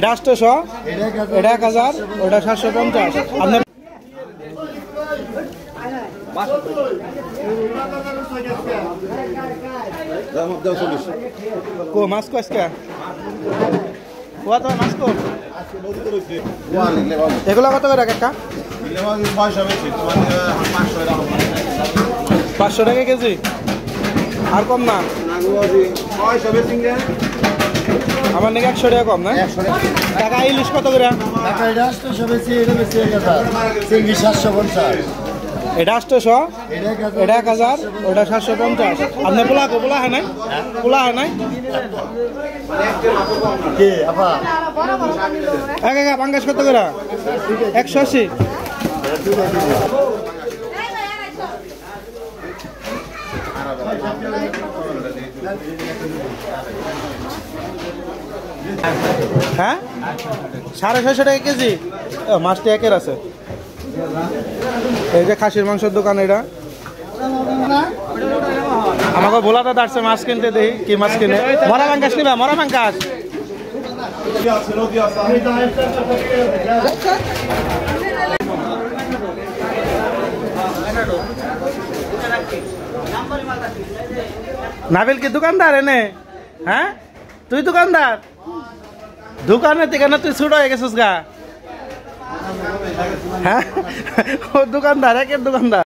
এটা 800, এটা 1000, ওটা 750। আপনার কো মাছ কো আজকে কোয়া তো মাছ কো এগুলা কত করে কাকা? 500 টাকা কেজি। আর কম না? আমার নাকি 100 টাকা কম না? টাকা ইলিশ কত করে? এটা 800, এটা 1000, ওটা 750। আপনি পোলা হয় নাই? পোলা হয় নাই? পাঙ্গাস কত করে? 180। হ্যাঁ 650 টাকা কেজি। মাছটি একের আছে। এই যে খাসির মাংসের দোকান এটা। আমাকে ভোলাটা দাঁড়ছে মাছ কিনতে, দেখি কি মাছ কিনে। মরা পাঙ্গাস নিবা? মরা পাঙ্গাস নাবিল কি দোকানদার এনে? হ্যাঁ তুই দোকানদার? দোকানে থেকে না তুই ছুট হয়ে গেছিস গা? হ্যাঁ ও দোকানদার, একের দোকানদার।